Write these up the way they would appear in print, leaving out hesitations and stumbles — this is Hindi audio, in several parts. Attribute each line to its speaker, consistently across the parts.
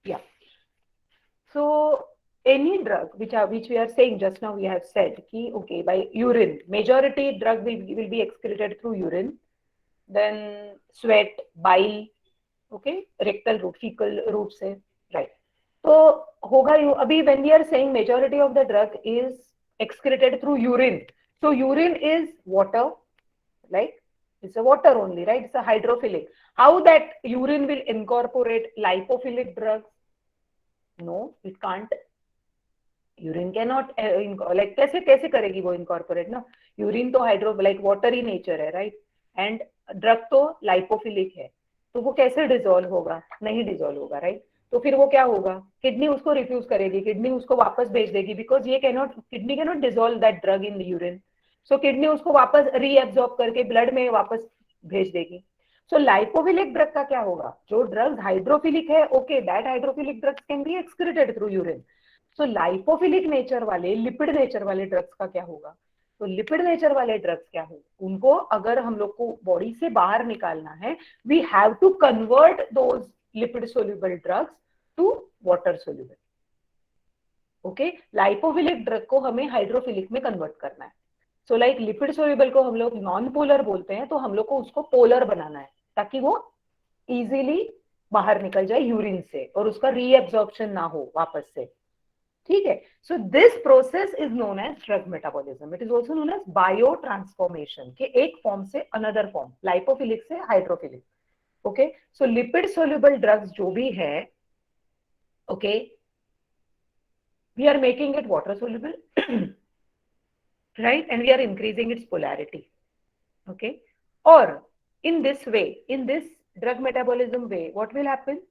Speaker 1: Yeah. So any drug which we are saying just now, we have said ki okay, by urine, majority drug will be excreted through urine, then sweat, bile, okay, rectal route, fecal route से, right? तो होगा अभी when we are saying majority of the drug is excreted through urine, so urine is water, like it's a water only, right? It's a hydrophilic. How that urine will incorporate lipophilic drugs? No, it can't. Urine can not like कैसे कैसे करेगी वो इनकॉर्पोरेट ना. यूरिन तो हाइड्रो लाइक वाटर ही नेचर है, राइट? एंड ड्रग तो लाइपोफिलिक है, तो वो कैसे डिजोल्व होगा? नहीं डिजोल्व होगा, राइट? तो फिर वो क्या होगा? किडनी उसको रिफ्यूज करेगी, किडनी उसको वापस भेज देगी, बिकॉज ये cannot, kidney cannot dissolve that drug in urine. So kidney उसको वापस रीएब्सॉर्ब करके ब्लड में वापस भेज देगी. सो लाइपोफिलिक ड्रग का क्या होगा? जो ड्रग्स हाइड्रोफिलिक है, okay, that hydrophilic drugs can be excreted through urine. So lipophilic nature वाले, लिपिड नेचर वाले ड्रग्स का क्या होगा? तो लिपिड नेचर वाले ड्रग्स क्या हो, उनको अगर हम लोग को बॉडी से बाहर निकालना है, we have to convert those lipid soluble drugs to water soluble. Okay, lipophilic drug को हमें हाइड्रोफिलिक में कन्वर्ट करना है. सो लाइक लिपिड सोल्यूबल को हम लोग नॉन पोलर बोलते हैं, तो हम लोग को उसको पोलर बनाना है ताकि वो इजीली बाहर निकल जाए यूरिन से और उसका रीएब्जॉर्प्शन ना हो वापस से. ठीक है. So this process is known as drug metabolism. It is also known as bio transformation, के एक फॉर्म से अनदर फॉर्म, लाइपोफिलिक से hydrophilic. Okay, so lipid soluble drugs जो भी है, okay, we are making it water soluble, right? And we are increasing its polarity. Okay, or in this way, in this drug metabolism way, what will happen?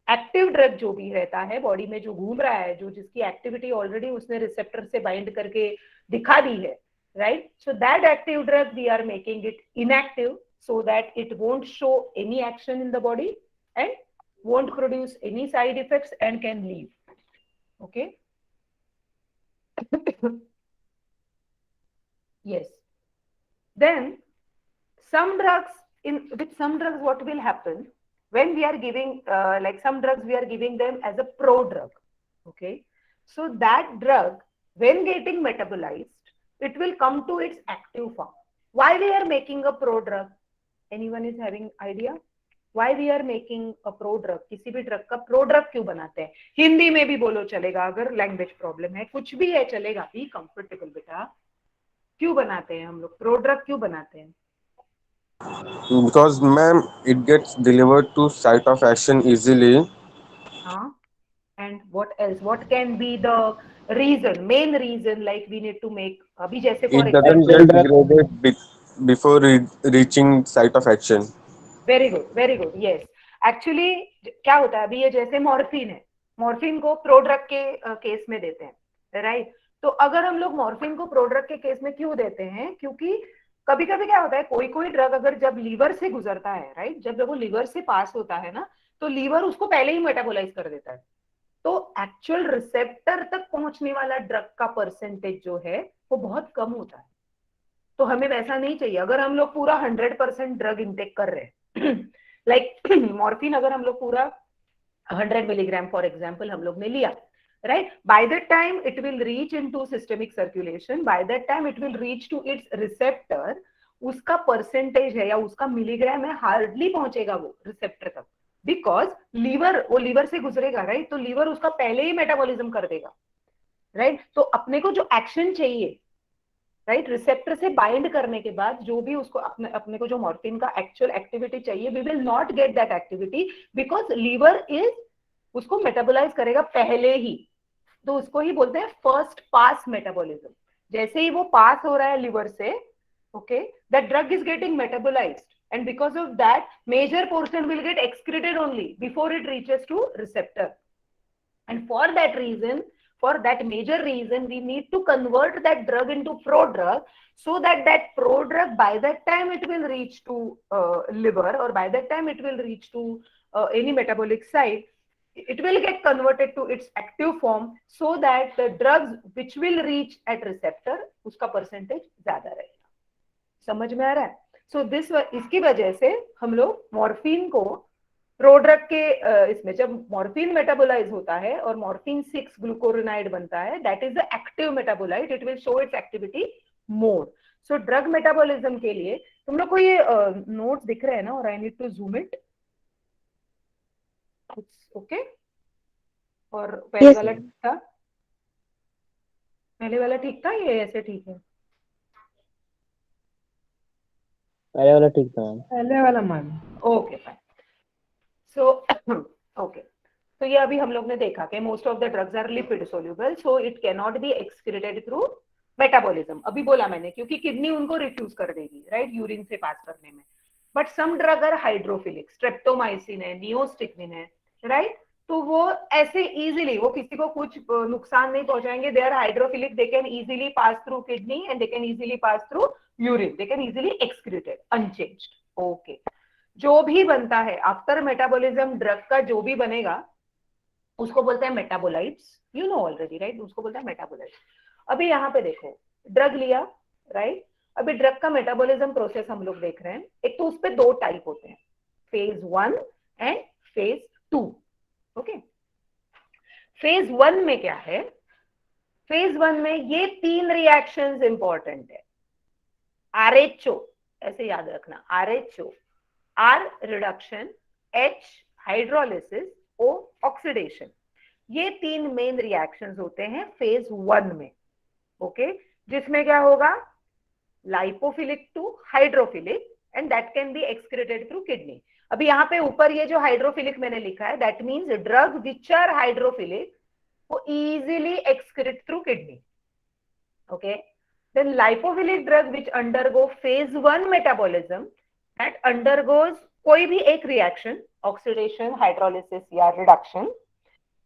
Speaker 1: Active drug जो भी रहता है बॉडी में, जो घूम रहा है, जो जिसकी एक्टिविटी ऑलरेडी उसने रिसेप्टर से बाइंड करके दिखा दी है, right? So that active drug we are making it inactive, so that it won't show any action in the body and won't produce any side effects and can leave. Okay. Yes. Then some drugs, with some drugs what will happen when we are giving like some drugs we are giving them as a pro drug. Okay, so that drug when getting metabolized, it will come to its active form. Why we are making a pro drug? Anyone is having idea why we are making a pro drug? किसी भी ड्रग का प्रो ड्रग क्यों बनाते हैं? हिंदी में भी बोलो चलेगा, अगर लैंग्वेज प्रॉब्लम है, कुछ भी है चलेगा, बी कंफर्टेबल बेटा. क्यों बनाते हैं हम लोग प्रो ड्रग, क्यों बनाते हैं?
Speaker 2: Because, ma'am, it gets delivered to site of action easily.
Speaker 1: हाँ. And what else? What can be the reason, main reason, like we need to make, अभी जैसे for
Speaker 2: It doesn't
Speaker 1: example,
Speaker 2: get degraded before reaching site of action.
Speaker 1: Very good, very good, yes. Actually क्या होता है, अभी ये जैसे मॉर्फिन है, मॉर्फिन को प्रोड्रग के केस में देते हैं, राइट? तो अगर हम लोग मॉर्फिन को प्रोड्रग के केस में क्यों देते हैं? क्योंकि कभी कभी क्या होता है, कोई कोई ड्रग अगर जब लीवर से गुजरता है, राइट, जब वो लीवर से पास होता है ना, तो लीवर उसको पहले ही मेटाबोलाइज कर देता है. तो एक्चुअल रिसेप्टर तक पहुंचने वाला ड्रग का परसेंटेज जो है वो बहुत कम होता है. तो हमें वैसा नहीं चाहिए. अगर हम लोग पूरा 100% ड्रग इंटेक कर रहे हैं, लाइक मॉर्फिन अगर हम लोग पूरा 100 मिलीग्राम फॉर एग्जाम्पल हम लोग ने लिया, right, by that time it will reach into systemic circulation, by that time it will reach to its receptor, उसका परसेंटेज है या उसका मिलीग्राम है हार्डली पहुंचेगा वो रिसेप्टर तक, बिकॉज लीवर, वो लीवर से गुजरेगा, राइट? तो लीवर उसका पहले ही मेटाबॉलिज्म कर देगा, राइट? तो अपने को जो एक्शन चाहिए, राइट, रिसेप्टर से बाइंड करने के बाद जो भी उसको अपने को जो मॉर्फिन का एक्चुअल एक्टिविटी चाहिए, we will not get that activity, because liver is उसको मेटाबोलाइज करेगा पहले ही. तो उसको ही बोलते हैं फर्स्ट पास मेटाबॉलिज्म. जैसे ही वो पास हो रहा है लिवर से, okay, that drug is getting metabolised, and because of that major portion will get excreted only before it reaches to receptor. And for that reason, for that major reason, we need to convert that drug into prodrug, so that that prodrug by that time it will reach to liver, or by that time it will reach to any metabolic site, it will get converted to its active form, so that the drugs which will reach at receptor उसका percentage ज्यादा रहेगा. समझ में आ रहा है? सो दिस, इसकी वजह से हम लोग मॉर्फिन को प्रोड्रग के इसमें जब मॉर्फिन मेटाबोलाइज होता है और मॉर्फिन 6 ग्लूकोरोनाइड बनता है, that is the active metabolite, it will show it's activity more. So drug metabolism के लिए तुम लोग को ये नोट्स दिख रहे हैं ना, और I need to zoom it. Okay. और पहले वाला ठीक था, पहले वाला ठीक था, ये ऐसे ठीक है?
Speaker 3: पहले वाला ठीक था मैम.
Speaker 4: पहले वाला मान.
Speaker 1: Okay fine. सो ओके, तो ये अभी हम लोग ने देखा कि most of the drugs are lipid soluble, so it can not be excreted through metabolism. अभी बोला मैंने, क्योंकि किडनी उनको रिफ्यूज कर देगी, राइट, यूरिन से पास करने में. But some drug are hydrophilic, streptomycin है, नियोस्टिक्विन है, राइट. तो वो ऐसे इजीली, वो किसी को कुछ नुकसान नहीं पहुंचाएंगे. They are hydrophilic, they can easily pass through kidney and they can easily pass through urine, they can easily excreted unchanged. Okay. जो भी बनता है आफ्टर मेटाबॉलिज्म, ड्रग का जो भी बनेगा उसको बोलते हैं metabolites. You know already, right, उसको बोलते हैं मेटाबोलाइट्स. अभी यहाँ पे देखो, ड्रग लिया, राइट. अभी ड्रग का मेटाबॉलिज्म प्रोसेस हम लोग देख रहे हैं. एक तो उसपे 2 टाइप होते हैं, phase 1 and phase 2. Okay. Phase 1 में क्या है? फेज 1 में ये 3 रिएक्शंस इंपॉर्टेंट है. आरएचओ, ऐसे याद रखना, RHO, R reduction, H hydrolysis, O oxidation. ये 3 मेन रिएक्शंस होते हैं फेज 1 में. ओके. जिसमें क्या होगा? Lipophilic to hydrophilic, and that can be excreted through kidney. अभी यहाँ पे ऊपर ये जो हाइड्रोफिलिक मैंने लिखा है, that means drug which are hydrophilic वो easily excrete through kidney. Okay. Then lipophilic drug which undergo phase 1 metabolism, that undergoes कोई भी एक रिएक्शन, ऑक्सीडेशन, हाइड्रोलिसिस या reduction,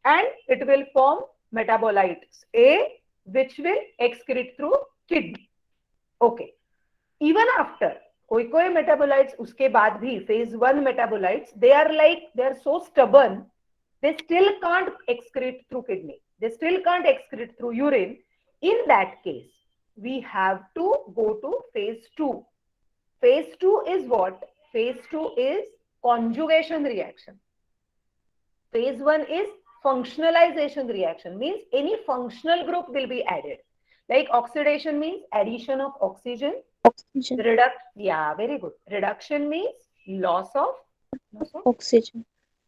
Speaker 1: and it will form metabolites A which will excrete through kidney. Okay. Even after कोई metabolites उसके बाद भी phase 1 metabolites, they are so stubborn, they still can't excrete through kidney, they still can't excrete through urine. In that case we have to go to phase 2. Phase 2 is what? Phase 2 is conjugation reaction. Phase 1 is functionalization reaction, means any functional group will be added. Like oxidation means addition of oxygen. Yeah, very good. Reduction means loss of
Speaker 5: oxygen.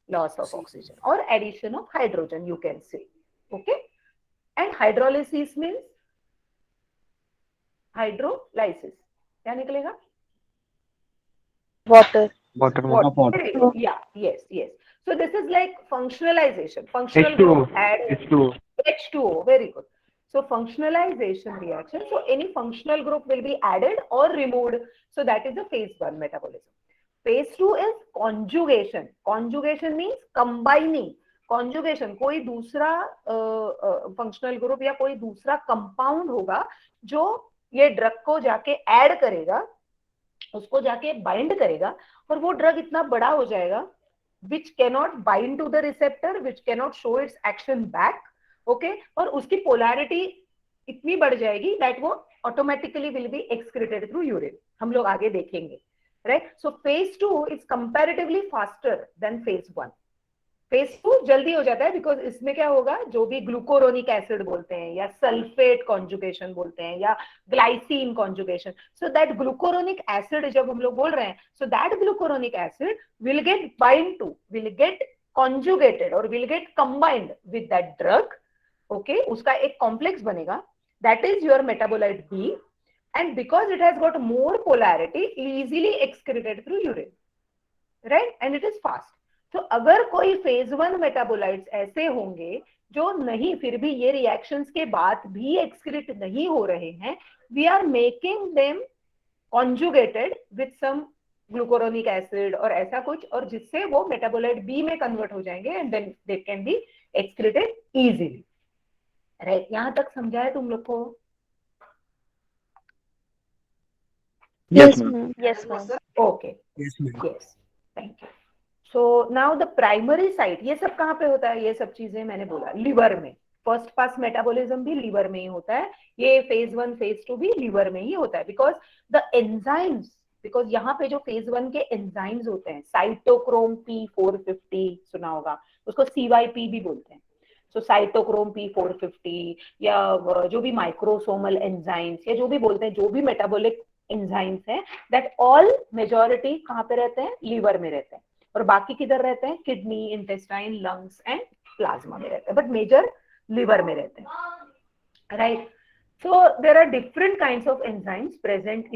Speaker 1: Loss of oxygen or addition of hydrogen, you can say. Okay. And hydrolysis means hydrolysis. क्या निकलेगा?
Speaker 5: Water.
Speaker 2: Water.
Speaker 1: Yeah, yes. So this is like functionalization. Functional group add H2O. Very good. So functionalization reaction. So any functional group will be added or removed. So that is the phase 1 metabolism. Phase 2 is conjugation. Conjugation means combining. Conjugation, कोई दूसरा functional group या कोई दूसरा compound होगा जो ये ड्रग को जाके ऐड करेगा, उसको जाके बाइंड करेगा, और वो ड्रग इतना बड़ा हो जाएगा which cannot bind to the receptor, which cannot show its action back. Okay. और उसकी polarity इतनी बढ़ जाएगी that वो automatically will be excreted through urine. हम लोग आगे देखेंगे, right? So phase 2 is comparatively faster than phase 1. phase 2 जल्दी हो जाता है because इसमें क्या होगा, जो भी ग्लूकोरोनिक एसिड बोलते हैं या सल्फेट कॉन्जुगेशन बोलते हैं या glycine conjugation, so that glucuronic acid जब हम लोग बोल रहे हैं, so that glucuronic acid will get bind to, will get conjugated और will get combined with that drug. Okay. उसका एक कॉम्प्लेक्स बनेगा, that is your metabolite B, and because it has got more polarity easily excreted through urine, right, and it is fast. तो अगर कोई फेज 1 मेटाबोलाइट्स ऐसे होंगे जो नहीं, फिर भी ये रिएक्शंस के बाद भी एक्सक्रीट नहीं हो रहे हैं, we are making them conjugated with some glucuronic acid और ऐसा कुछ, और जिससे वो मेटाबोलाइट बी में कन्वर्ट हो जाएंगे and then they can be excreted easily. Right. यहां तक समझा है तुम लोग को?
Speaker 5: Yes, ma'am.
Speaker 4: Yes, ma'am.
Speaker 1: Okay.
Speaker 2: Yes, ma'am.
Speaker 1: Yes. Thank you. So now the primary site, ये सब कहाँ पे होता है? ये सब चीजें मैंने बोला लिवर में. फर्स्ट पास मेटाबॉलिज्म भी लीवर में ही होता है, ये फेज 1 फेज 2 भी लीवर में ही होता है, बिकॉज द एंजाइम्स बिकॉज यहाँ पे जो फेज 1 के एंजाइम्स होते हैं, साइटोक्रोम P450 सुना होगा, उसको CYP भी बोलते हैं। सो साइटोक्रोम P450 या जो भी माइक्रोसोमल एंजाइम्स या जो भी बोलते हैं, जो भी मेटाबॉलिक एंजाइम्स हैं, दैट ऑल मेजॉरिटी कहाँ पे रहते हैं, लीवर में रहते हैं, और बाकी किधर रहते हैं, kidney, intestine, lungs and plasma में रहते हैं, बट मेजर लिवर में रहते हैं, right? So there are different kinds of enzymes present in